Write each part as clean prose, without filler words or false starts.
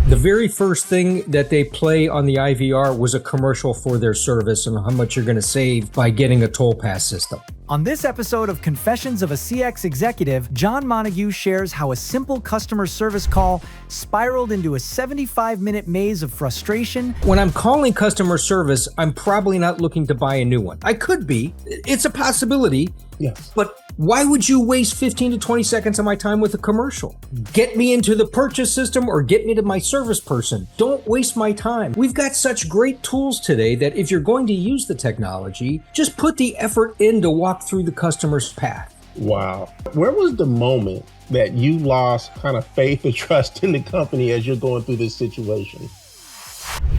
The very first thing that they play on the IVR was a commercial for their service and how much you're going to save by getting a toll pass system. On this episode of Confessions of a CX Executive, John Montague shares how a simple customer service call spiraled into a 75-minute maze of frustration. When I'm calling customer service, I'm probably not looking to buy a new one. I could be. It's a possibility. Yes. But why would you waste 15 to 20 seconds of my time with a commercial? Get me into the purchase system or get me to my service person. Don't waste my time. We've got such great tools today that if you're going to use the technology, just put the effort in to walk through the customer's path. Wow. Where was the moment that you lost kind of faith or trust in the company as you're going through this situation?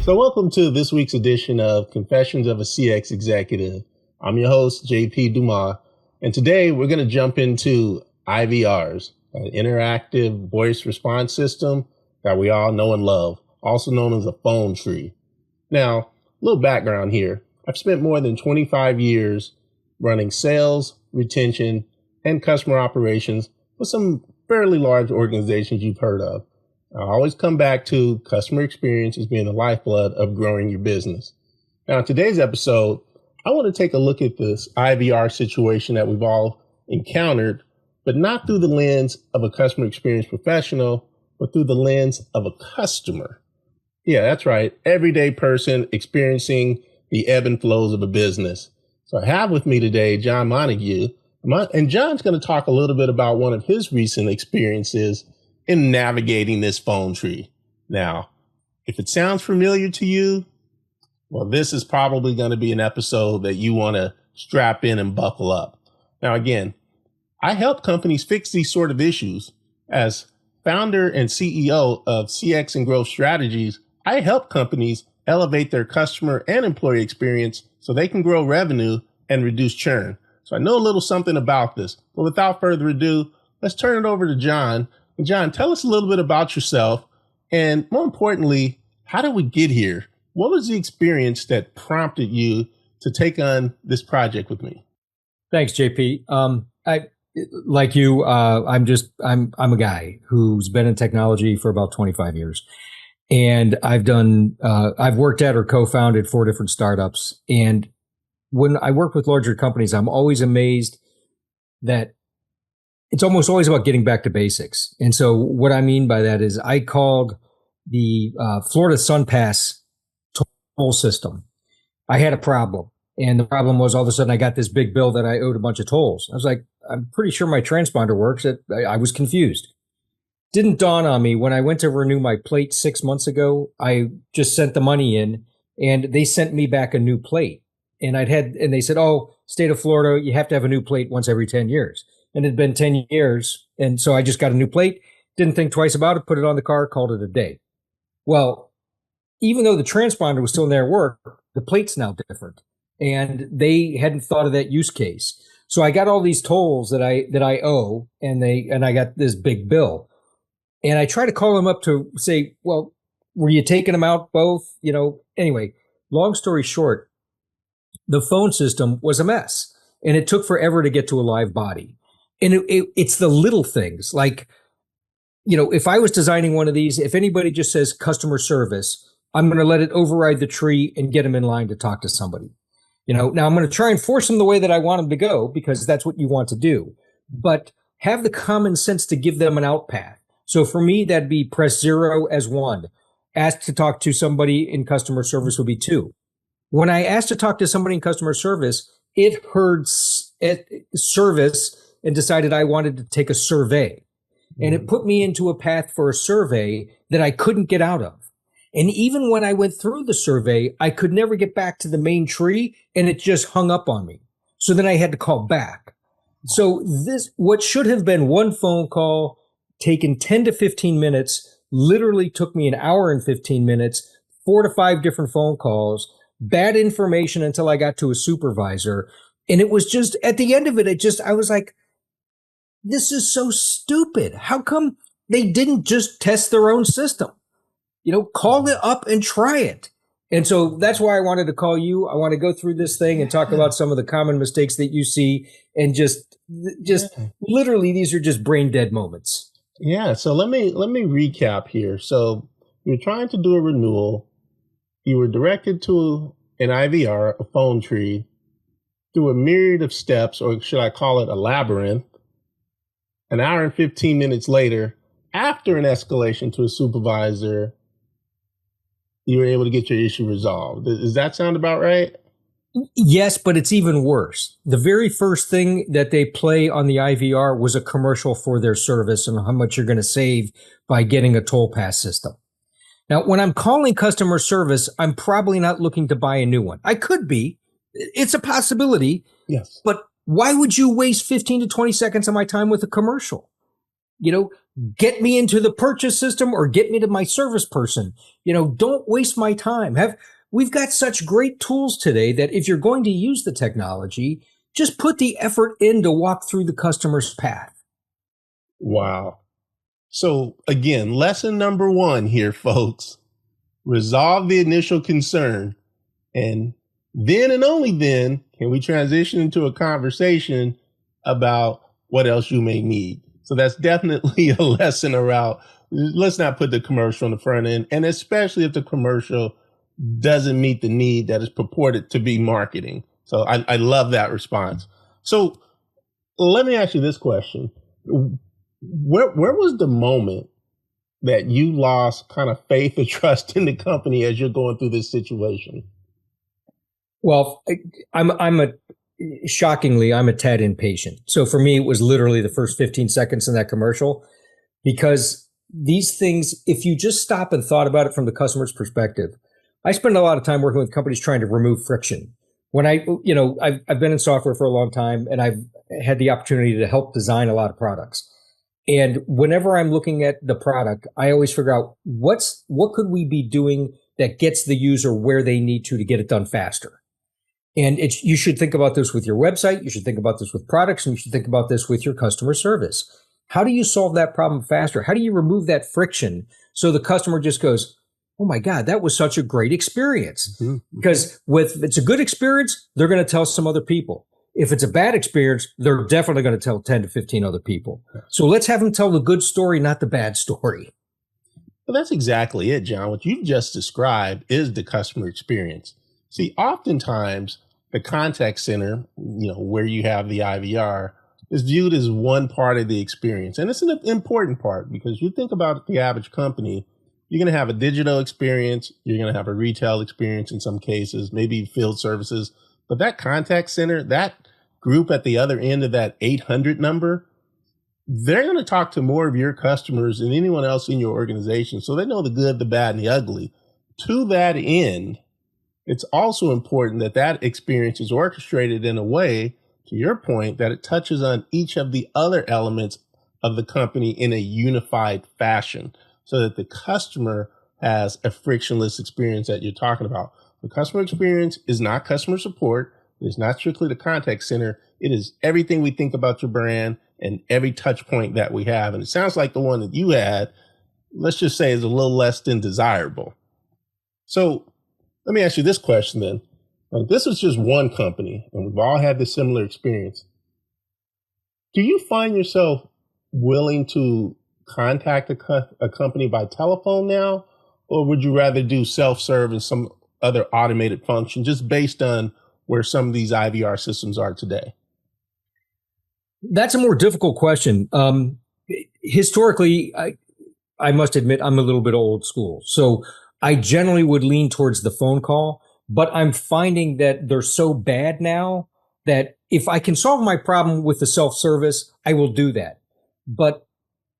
So welcome to this week's edition of Confessions of a CX Executive. I'm your host, JP Dumas. And today we're going to jump into IVRs, an interactive voice response system that we all know and love, also known as a phone tree. Now, a little background here. I've spent more than 25 years running sales, retention, and customer operations for some fairly large organizations you've heard of. I always come back to customer experience as being the lifeblood of growing your business. Now, in today's episode, I want to take a look at this IVR situation that we've all encountered, but not through the lens of a customer experience professional, but through the lens of a customer. Yeah, that's right. Everyday person experiencing the ebb and flows of a business. So I have with me today, John Montague, and John's going to talk a little bit about one of his recent experiences in navigating this phone tree. Now, if it sounds familiar to you, well, this is probably going to be an episode that you want to strap in and buckle up. Now, again, I help companies fix these sort of issues. As founder and CEO of CX and Growth Strategies, I help companies elevate their customer and employee experience so they can grow revenue and reduce churn. So I know a little something about this, but without further ado, let's turn it over to John. And John, tell us a little bit about yourself. And more importantly, how did we get here? What was the experience that prompted you to take on this project with me? Thanks, JP. Like you, I'm a guy who's been in technology for about 25 years. And I've worked at or co-founded 4 different startups. And when I work with larger companies, I'm always amazed that it's almost always about getting back to basics. And so what I mean by that is I called the Florida SunPass toll system. I had a problem. And the problem was all of a sudden I got this big bill that I owed a bunch of tolls. I was like, I'm pretty sure my transponder works. I was confused. Didn't dawn on me when I went to renew my plate 6 months ago. I just sent the money in and they sent me back a new plate. And they said, oh, state of Florida, you have to have a new plate once every 10 years. And it had been 10 years. And so I just got a new plate, didn't think twice about it, put it on the car, called it a day. Well, even though the transponder was still in their work, the plate's now different. And they hadn't thought of that use case. So I got all these tolls that I owe, and I got this big bill. And I try to call them up to say, well, were you taking them out both? Anyway, long story short, the phone system was a mess and it took forever to get to a live body. And it's the little things like, if I was designing one of these, if anybody just says customer service, I'm going to let it override the tree and get them in line to talk to somebody. Now I'm going to try and force them the way that I want them to go because that's what you want to do, but have the common sense to give them an out path. So for me, that'd be press 0 as 1. Ask to talk to somebody in customer service would be 2. When I asked to talk to somebody in customer service, it heard service and decided I wanted to take a survey. And it put me into a path for a survey that I couldn't get out of. And even when I went through the survey, I could never get back to the main tree and it just hung up on me. So then I had to call back. So what should have been one phone call taken 10 to 15 minutes, literally took me an hour and 15 minutes, 4 to 5 different phone calls, bad information until I got to a supervisor. And it was just at the end of it, I was like, this is so stupid. How come they didn't just test their own system? Call it up and try it. And so that's why I wanted to call you. I want to go through this thing and talk about some of the common mistakes that you see and just literally these are just brain dead moments. Yeah. So let me recap here. So, You were trying to do a renewal. You were directed to an IVR, a phone tree, through a myriad of steps, or should I call it a labyrinth. An hour and 15 minutes later, after an escalation to a supervisor, you were able to get your issue resolved. Does that sound about right? Yes, but it's even worse. The very first thing that they play on the IVR was a commercial for their service and how much you're going to save by getting a toll pass system. Now, when I'm calling customer service, I'm probably not looking to buy a new one. I could be. It's a possibility. Yes. But why would you waste 15 to 20 seconds of my time with a commercial? Get me into the purchase system or get me to my service person. Don't waste my time. We've got such great tools today that if you're going to use the technology, just put the effort in to walk through the customer's path. Wow. So again, lesson number 1 here, folks, resolve the initial concern. And then and only then can we transition into a conversation about what else you may need. So that's definitely a lesson around, let's not put the commercial on the front end. And especially if the commercial doesn't meet the need that is purported to be marketing. So I love that response. So let me ask you this question. Where was the moment that you lost kind of faith or trust in the company as you're going through this situation? Well, shockingly, I'm a tad impatient. So for me, it was literally the first 15 seconds in that commercial, because these things, if you just stop and thought about it from the customer's perspective, I spend a lot of time working with companies trying to remove friction. When I've been in software for a long time, and I've had the opportunity to help design a lot of products. And whenever I'm looking at the product, I always figure out what could we be doing that gets the user where they need to get it done faster. And you should think about this with your website. You should think about this with products, and you should think about this with your customer service. How do you solve that problem faster? How do you remove that friction so the customer just goes, oh my God, that was such a great experience? Mm-hmm. Because if it's a good experience, they're going to tell some other people. If it's a bad experience, they're definitely going to tell 10 to 15 other people. So let's have them tell the good story, not the bad story. Well, that's exactly it, John. What you've just described is the customer experience. See, oftentimes the contact center, where you have the IVR, is viewed as one part of the experience. And it's an important part, because you think about the average company, you're going to have a digital experience, you're going to have a retail experience in some cases, maybe field services. But that contact center, that group at the other end of that 800 number, they're going to talk to more of your customers than anyone else in your organization. So they know the good, the bad, and the ugly. To that end, it's also important that that experience is orchestrated in a way, to your point, that it touches on each of the other elements of the company in a unified fashion, so that the customer has a frictionless experience that you're talking about. The customer experience is not customer support. It is not strictly the contact center. It is everything we think about your brand and every touch point that we have. And it sounds like the one that you had, let's just say, is a little less than desirable. So let me ask you this question then. Now, this was just one company, and we've all had this similar experience. Do you find yourself willing to contact a company by telephone now, or would you rather do self-serve and some other automated function just based on where some of these IVR systems are today? That's a more difficult question. Historically, I must admit I'm a little bit old school. So I generally would lean towards the phone call, but I'm finding that they're so bad now that if I can solve my problem with the self-service, I will do that. But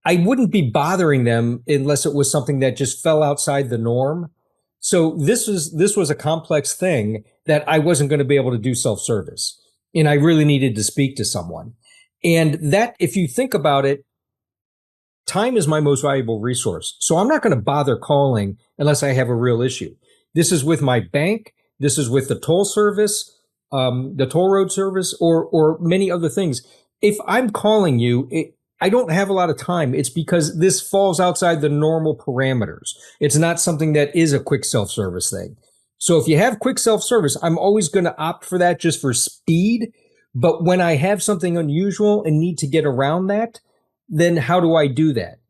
I wouldn't be bothering them unless it was something that just fell outside the norm. So this was a complex thing that I wasn't going to be able to do self-service, and I really needed to speak to someone. And that, if you think about it, time is my most valuable resource. So I'm not going to bother calling unless I have a real issue. This is with my bank. This is with the toll service, the toll road service, or many other things. If I'm calling you, I don't have a lot of time. It's because this falls outside the normal parameters. It's not something that is a quick self-service thing. So if you have quick self-service, I'm always going to opt for that just for speed. But when I have something unusual and need to get around that, then how do I do that?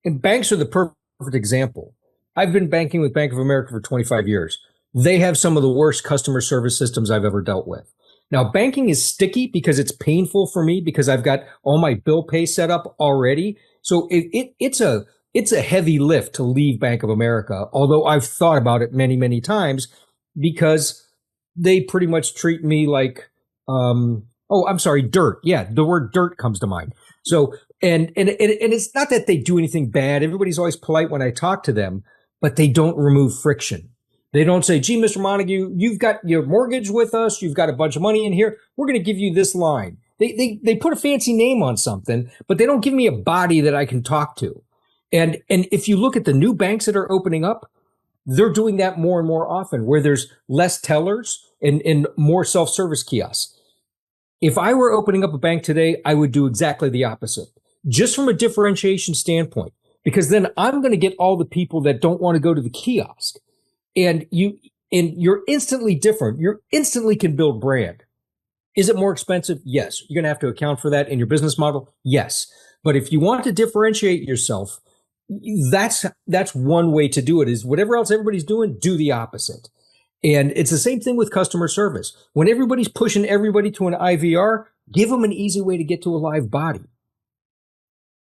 And banks are the perfect example. I've been banking with Bank of America for 25 years. They have some of the worst customer service systems I've ever dealt with. Now, banking is sticky because it's painful for me because I've got all my bill pay set up already. So it's a heavy lift to leave Bank of America, although I've thought about it many, many times because they pretty much treat me like, dirt. Yeah, the word dirt comes to mind. So, and it's not that they do anything bad. Everybody's always polite when I talk to them, but they don't remove friction. They don't say, gee, Mr. Montague, you've got your mortgage with us. You've got a bunch of money in here. We're going to give you this line. They put a fancy name on something, but they don't give me a body that I can talk to. And if you look at the new banks that are opening up, they're doing that more and more often where there's less tellers and more self-service kiosks. If I were opening up a bank today, I would do exactly the opposite, just from a differentiation standpoint, because then I'm going to get all the people that don't want to go to the kiosk. And you're instantly different. You instantly can build brand. Is it more expensive? Yes. You're going to have to account for that in your business model. Yes. But if you want to differentiate yourself, that's one way to do it is whatever else everybody's doing, do the opposite. And it's the same thing with customer service. When everybody's pushing everybody to an IVR, give them an easy way to get to a live body.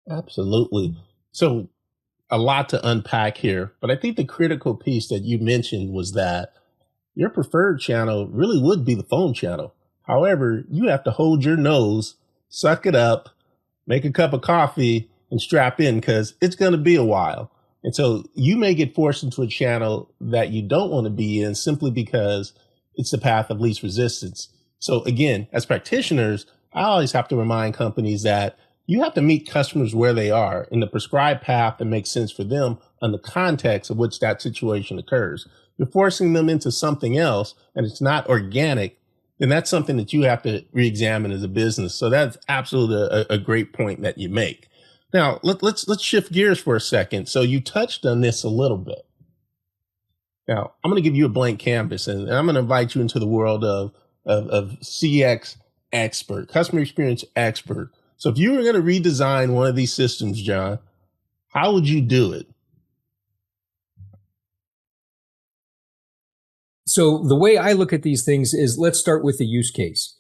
Absolutely. So a lot to unpack here, but I think the critical piece that you mentioned was that your preferred channel really would be the phone channel. However, you have to hold your nose, suck it up, make a cup of coffee, and strap in because it's going to be a while. And so you may get forced into a channel that you don't want to be in simply because it's the path of least resistance. So again, as practitioners, I always have to remind companies that you have to meet customers where they are in the prescribed path that makes sense for them and the context of which that situation occurs. You're forcing them into something else and it's not organic, then that's something that you have to re-examine as a business. So that's absolutely a great point that you make. Now, let's shift gears for a second. So you touched on this a little bit. Now, I'm going to give you a blank canvas and I'm going to invite you into the world of CX expert, customer experience expert. So if you were going to redesign one of these systems, John, how would you do it? So the way I look at these things is let's start with the use case.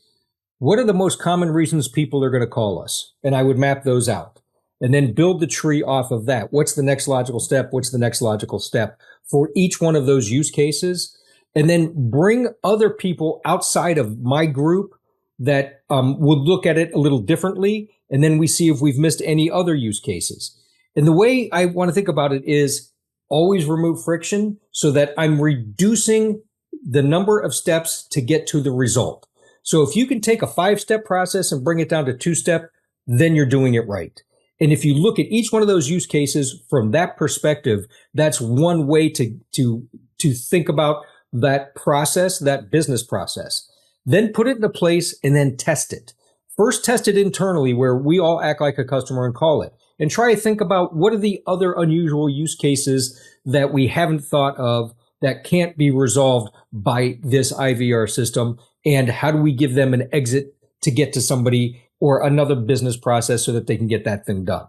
What are the most common reasons people are going to call us? And I would map those out and then build the tree off of that. What's the next logical step? What's the next logical step for each one of those use cases? And then bring other people outside of my group that would look at it a little differently. And then we see if we've missed any other use cases. And the way I want to think about it is always remove friction so that I'm reducing the number of steps to get to the result. So if you can take a 5-step process and bring it down to 2-step, then you're doing it right. And if you look at each one of those use cases from that perspective, that's one way to think about that process, that business process. Then put it into place and then test it. First, test it internally where we all act like a customer and call it. And try to think about what are the other unusual use cases that we haven't thought of that can't be resolved by this IVR system. And how do we give them an exit to get to somebody or another business process so that they can get that thing done?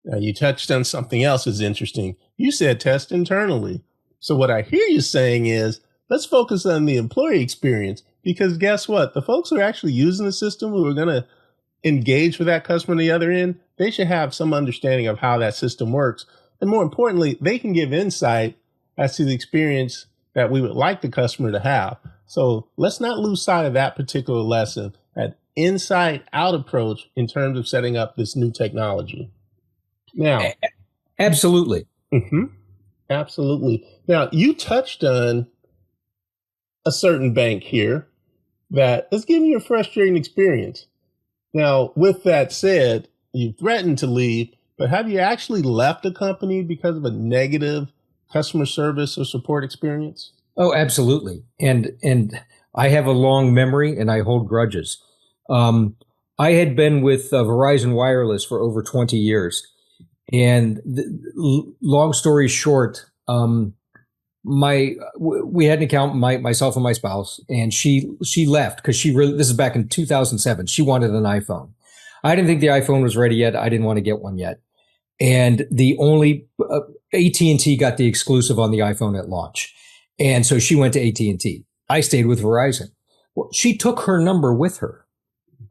Now, you touched on something else that's interesting. You said test internally. So what I hear you saying is, let's focus on the employee experience because guess what? The folks who are actually using the system who are going to engage with that customer on the other end, they should have some understanding of how that system works. And more importantly, they can give insight as to the experience that we would like the customer to have. So let's not lose sight of that particular lesson, that inside out approach in terms of setting up this new technology. Now, absolutely. Absolutely. Now, you touched on a certain bank here that is giving you a frustrating experience. Now, with that said, you threatened to leave, but have you actually left a company because of a negative customer service or support experience? Oh, absolutely. And I have a long memory and I hold grudges. I had been with Verizon Wireless for over 20 years. And long story short, we had an account, myself and my spouse, and she left because this is back in 2007. She wanted an iPhone. I didn't think the iPhone was ready yet. I didn't want to get one yet. And the only AT&T got the exclusive on the iPhone at launch. And so she went to AT&T. I stayed with Verizon. Well, she took her number with her.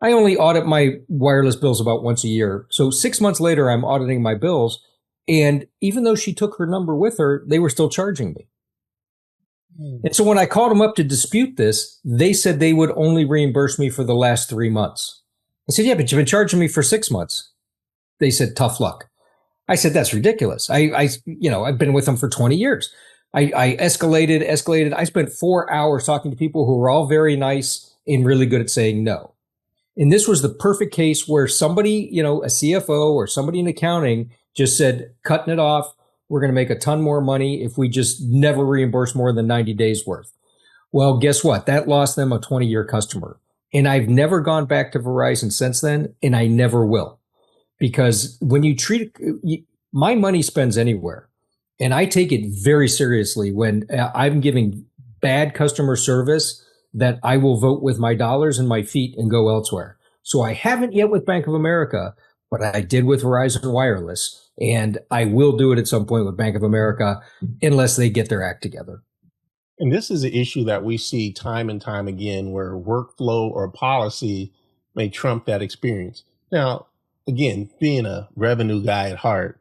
I only audit my wireless bills about once a year. So 6 months later, I'm auditing my bills. And even though she took her number with her, they were still charging me. And so when I called them up to dispute this, they said they would only reimburse me for the last 3 months. I said, yeah, but you've been charging me for 6 months. They said, tough luck. I said, that's ridiculous. I've been with them for 20 years. I escalated. I spent 4 hours talking to people who were all very nice and really good at saying no. And this was the perfect case where somebody, a CFO or somebody in accounting just said, cutting it off. We're going to make a ton more money if we just never reimburse more than 90 days worth. Well, guess what? That lost them a 20-year customer. And I've never gone back to Verizon since then, and I never will. Because when you treat my money spends anywhere, and I take it very seriously when I'm giving bad customer service that I will vote with my dollars and my feet and go elsewhere. So I haven't yet with Bank of America, but I did with Verizon Wireless, and I will do it at some point with Bank of America unless they get their act together. And this is an issue that we see time and time again where workflow or policy may trump that experience. Now, again, being a revenue guy at heart,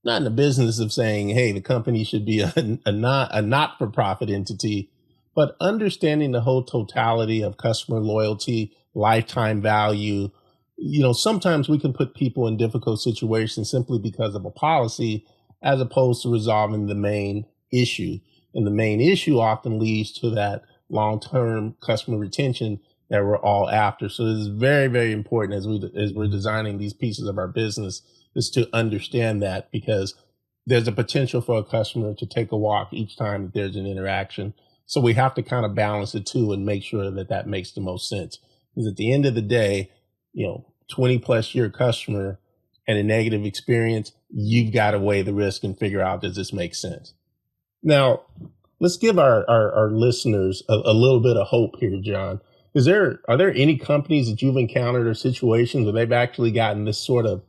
not in the business of saying, hey, the company should be a not-for-profit entity, but understanding the whole totality of customer loyalty, lifetime value. Sometimes we can put people in difficult situations simply because of a policy as opposed to resolving the main issue. And the main issue often leads to that long-term customer retention that we're all after. So it is very, very important as we're designing these pieces of our business is to understand that, because there's a potential for a customer to take a walk each time that there's an interaction. So we have to kind of balance it too and make sure that that makes the most sense. Because at the end of the day, 20 plus year customer and a negative experience, you've got to weigh the risk and figure out, does this make sense? Now, let's give our listeners a little bit of hope here, John. Are there any companies that you've encountered or situations where they've actually gotten this sort of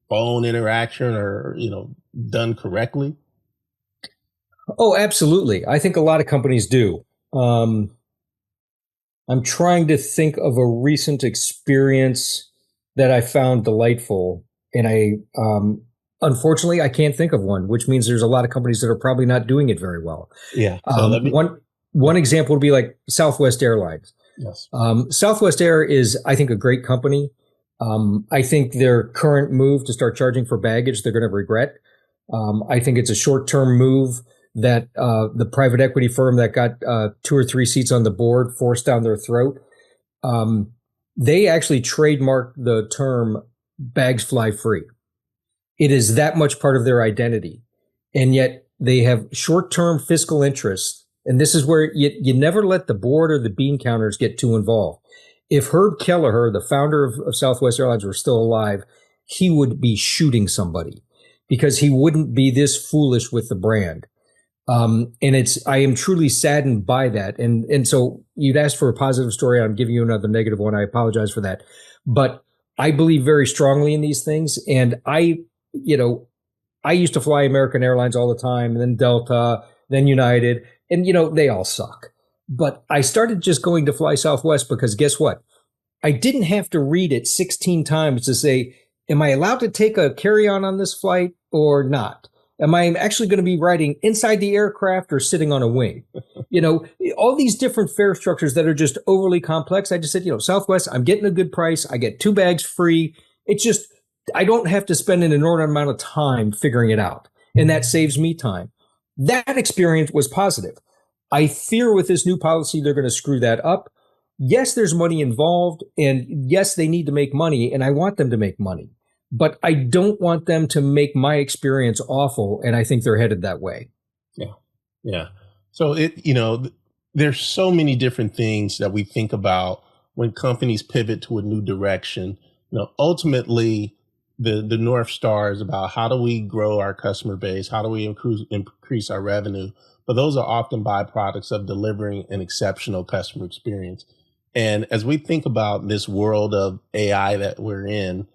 phone interaction or, done correctly? Oh, absolutely. I think a lot of companies do. I'm trying to think of a recent experience that I found delightful, and unfortunately, I can't think of one, which means there's a lot of companies that are probably not doing it very well. Yeah. So one example would be like Southwest Airlines. Yes. Southwest Air is, I think, a great company. I think their current move to start charging for baggage, they're going to regret. I think it's a short-term move that the private equity firm that got 2 or 3 seats on the board forced down their throat. They actually trademarked the term bags fly free. It is that much part of their identity. And yet they have short-term fiscal interests. And this is where you never let the board or the bean counters get too involved. If Herb Kelleher, the founder of Southwest Airlines, were still alive, he would be shooting somebody because he wouldn't be this foolish with the brand. And I am truly saddened by that. And so you'd asked for a positive story. I'm giving you another negative one. I apologize for that. But I believe very strongly in these things. And I used to fly American Airlines all the time, and then Delta, then United, and they all suck. But I started just going to fly Southwest because guess what? I didn't have to read it 16 times to say, am I allowed to take a carry-on on this flight or not? Am I actually going to be riding inside the aircraft or sitting on a wing? All these different fare structures that are just overly complex. I just said, Southwest, I'm getting a good price. I get 2 bags free. It's just, I don't have to spend an inordinate amount of time figuring it out. And that saves me time. That experience was positive. I fear with this new policy, they're going to screw that up. Yes, there's money involved, and yes, they need to make money, and I want them to make money. But I don't want them to make my experience awful, and I think they're headed that way. Yeah. Yeah. So there's so many different things that we think about when companies pivot to a new direction. Ultimately, the North Star is about how do we grow our customer base? How do we increase our revenue? But those are often byproducts of delivering an exceptional customer experience. And as we think about this world of AI that we're in,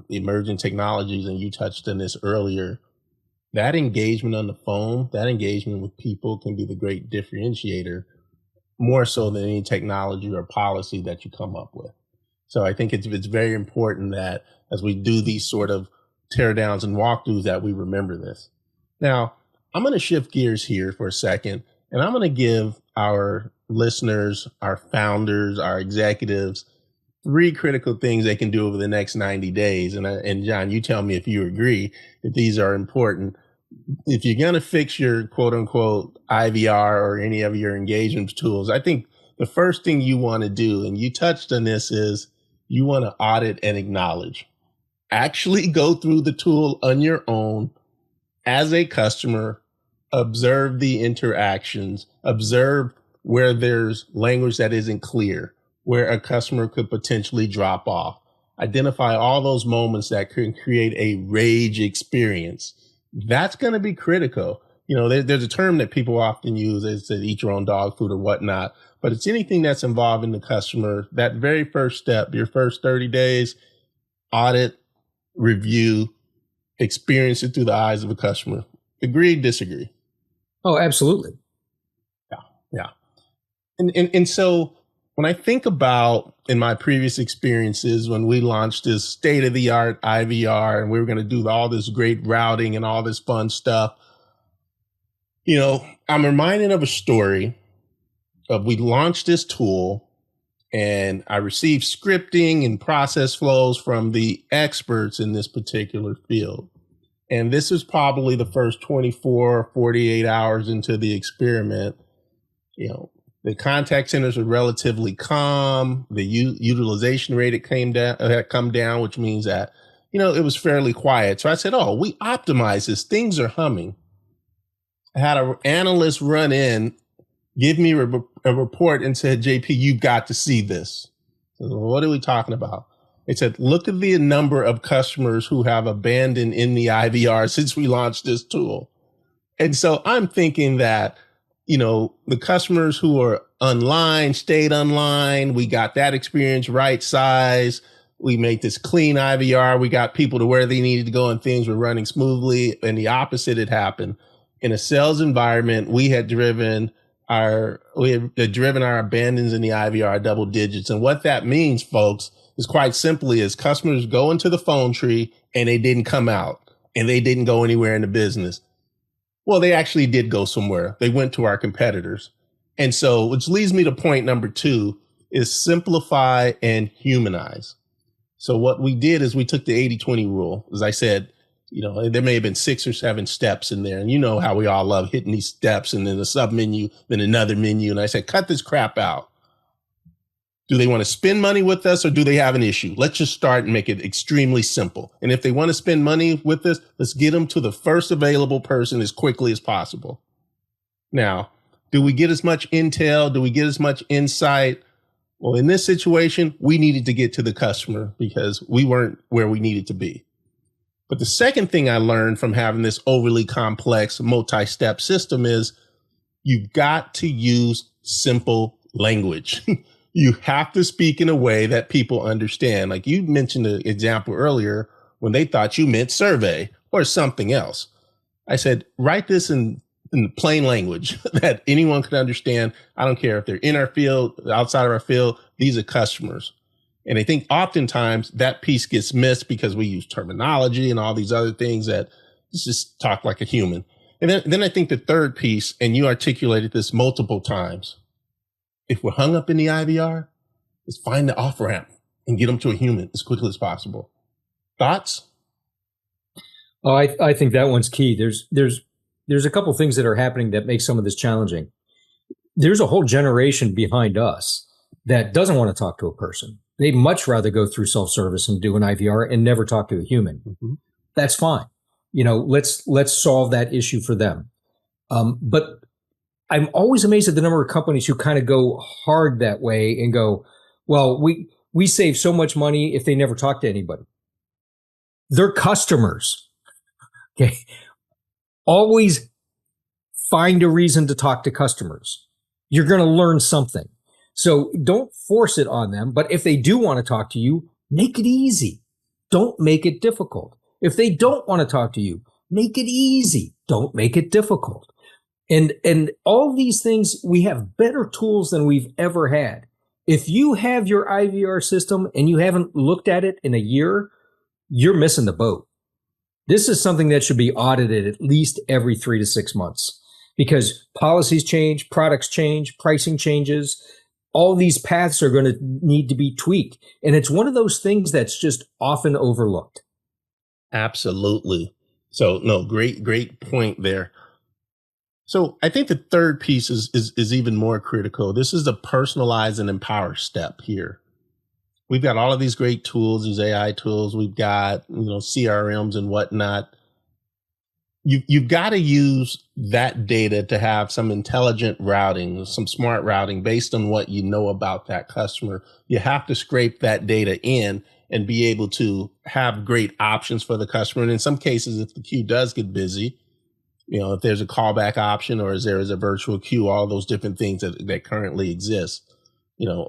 emerging technologies, and you touched on this earlier, that engagement on the phone, that engagement with people can be the great differentiator, more so than any technology or policy that you come up with. So I think it's very important that as we do these sort of teardowns and walkthroughs that we remember this. Now, I'm going to shift gears here for a second, and I'm going to give our listeners, our founders, our executives, 3 critical things they can do over the next 90 days. And John, you tell me if you agree, if these are important. If you're going to fix your quote unquote IVR or any of your engagement tools, I think the first thing you want to do, and you touched on this, is you want to audit and acknowledge. Actually go through the tool on your own as a customer, observe the interactions, observe where there's language that isn't clear, where a customer could potentially drop off. Identify all those moments that can create a rage experience. That's going to be critical. You know, there's a term that people often use, it's to eat your own dog food or whatnot, but it's anything that's involving the customer. That very first step, your first 30 days, audit, review, experience it through the eyes of a customer. Agree, disagree? Oh, absolutely. Yeah. And so when I think about in my previous experiences, when we launched this state of the art IVR and we were going to do all this great routing and all this fun stuff, you know, I'm reminded of a story of we launched this tool and I received scripting and process flows from the experts in this particular field. And this is probably the first 24, 48 hours into the experiment. You know, the contact centers are relatively calm. The utilization rate had come down, which means that, you know, it was fairly quiet. So I said, oh, we optimized this. Things are humming. I had an analyst run in, give me a report and said, JP, you got to see this. I said, well, what are we talking about? It said, look at the number of customers who have abandoned in the IVR since we launched this tool. And so I'm thinking that, you know, the customers who are online stayed online. We got that experience right size. We made this clean IVR. We got people to where they needed to go and things were running smoothly. And the opposite had happened. In a sales environment, we had driven our abandons in the IVR double digits. And what that means, folks, is quite simply is customers go into the phone tree and they didn't come out and they didn't go anywhere in the business. Well, they actually did go somewhere. They went to our competitors. And so, which leads me to point number 2 is simplify and humanize. So what we did is we took the 80-20 rule. As I said, you know, there may have been 6 or 7 steps in there. And you know how we all love hitting these steps and then a sub menu, then another menu. And I said, cut this crap out. Do they want to spend money with us or do they have an issue? Let's just start and make it extremely simple. And if they want to spend money with us, let's get them to the first available person as quickly as possible. Now, do we get as much intel? Do we get as much insight? Well, in this situation, we needed to get to the customer because we weren't where we needed to be. But the second thing I learned from having this overly complex multi-step system is you've got to use simple language. You have to speak in a way that people understand. Like you mentioned an example earlier when they thought you meant survey or something else. I said, write this in plain language that anyone could understand. I don't care if they're in our field, outside of our field, these are customers. And I think oftentimes that piece gets missed because we use terminology and all these other things that just talk like a human. And then I think the third piece, and you articulated this multiple times, if we're hung up in the IVR, is find the off ramp and get them to a human as quickly as possible. Thoughts? Oh, I think that one's key. There's a couple things that are happening that make some of this challenging. There's a whole generation behind us that doesn't want to talk to a person. They'd much rather go through self-service and do an IVR and never talk to a human. Mm-hmm. That's fine. You know, let's solve that issue for them. But I'm always amazed at the number of companies who kind of go hard that way and go, well, we save so much money if they never talk to anybody. They're customers. Okay. Always find a reason to talk to customers. You're going to learn something. So don't force it on them. But if they do want to talk to you, make it easy. Don't make it difficult. If they don't want to talk to you, Make it easy. Don't make it difficult. And all these things, we have better tools than we've ever had. If you have your IVR system and you haven't looked at it in a year, you're missing the boat. This is something that should be audited at least every 3 to 6 months because policies change, products change, pricing changes. All these paths are going to need to be tweaked. And it's one of those things that's just often overlooked. Absolutely. So, no, great point there. So I think the third piece is even more critical. This is the personalize and empower step here. We've got all of these great tools, these AI tools. We've got, CRMs and whatnot. You've got to use that data to have some intelligent routing, some smart routing based on what you know about that customer. You have to scrape that data in and be able to have great options for the customer. And in some cases, if the queue does get busy, if there's a callback option or there is a virtual queue, all those different things that currently exist,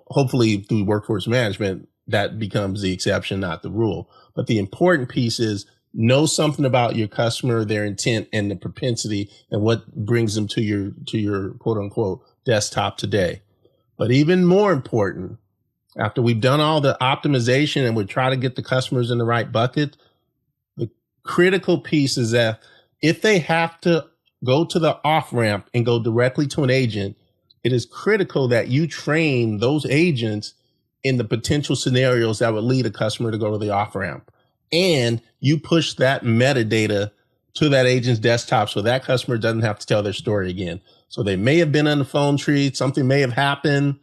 hopefully through workforce management, that becomes the exception, not the rule. But the important piece is know something about your customer, their intent and the propensity and what brings them to your quote unquote desktop today. But even more important, after we've done all the optimization and we try to get the customers in the right bucket, the critical piece is that if they have to go to the off ramp and go directly to an agent, it is critical that you train those agents in the potential scenarios that would lead a customer to go to the off ramp. And you push that metadata to that agent's desktop so that customer doesn't have to tell their story again. So they may have been on the phone tree, something may have happened,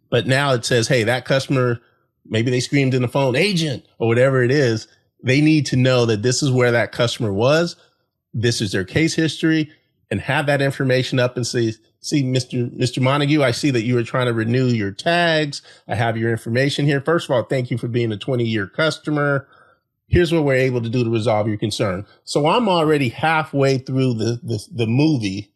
but now it says, hey, that customer, maybe they screamed in the phone, agent, or whatever it is. They need to know that this is where that customer was. This is their case history, and have that information up and see, Mr. Montague, I see that you were trying to renew your tags. I have your information here. First of all, thank you for being a 20-year customer. Here's what we're able to do to resolve your concern. So I'm already halfway through the movie,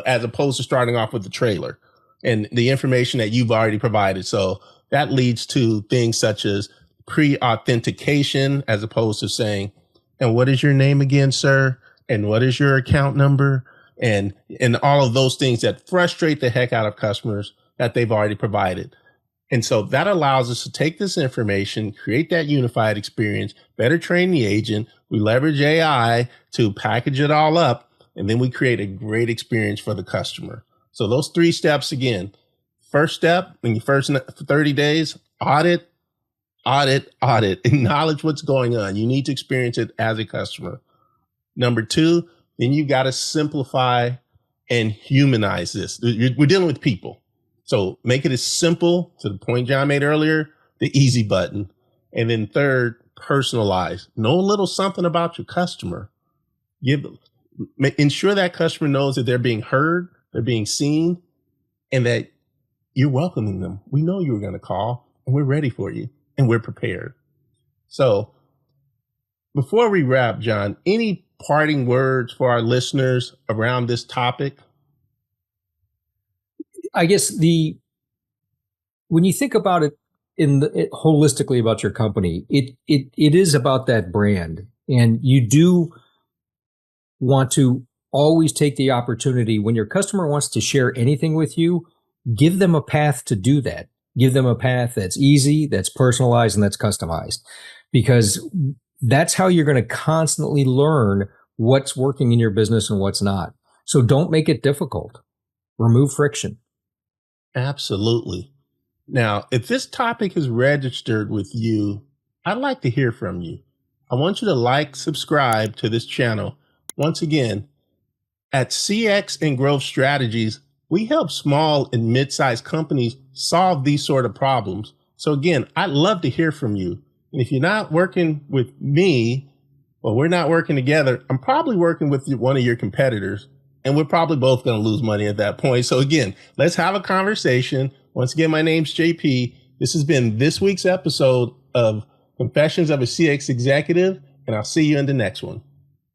as opposed to starting off with the trailer and the information that you've already provided. So that leads to things such as pre-authentication, as opposed to saying, and what is your name again, sir? And what is your account number? And all of those things that frustrate the heck out of customers that they've already provided. And so that allows us to take this information, create that unified experience, better train the agent. We leverage AI to package it all up, and then we create a great experience for the customer. So those 3 steps again. First step, in your first 30 days, audit. Acknowledge what's going on. You need to experience it as a customer. Number 2, then you got to simplify and humanize this. We're dealing with people. So make it as simple, to the point John made earlier, the easy button. And then 3rd, personalize. Know a little something about your customer. Ensure that customer knows that they're being heard, they're being seen, and that you're welcoming them. We know you were going to call, and we're ready for you, and we're prepared. So before we wrap, John, any parting words for our listeners around this topic? I guess when you think about it holistically about your company, it is about that brand, and you do want to always take the opportunity when your customer wants to share anything with you, give them a path to do that. Give them a path that's easy, that's personalized, and that's customized, because that's how you're going to constantly learn what's working in your business and what's not. So don't make it difficult. Remove friction. Absolutely. Now, if this topic is registered with you, I'd like to hear from you. I want you to subscribe to this channel. Once again, at CX and Growth Strategies, we help small and mid-sized companies solve these sort of problems. So again, I'd love to hear from you. And if you're not working with me, or we're not working together, I'm probably working with one of your competitors, and we're probably both going to lose money at that point. So again, let's have a conversation. Once again, my name's JP. This has been this week's episode of Confessions of a CX Executive, and I'll see you in the next one.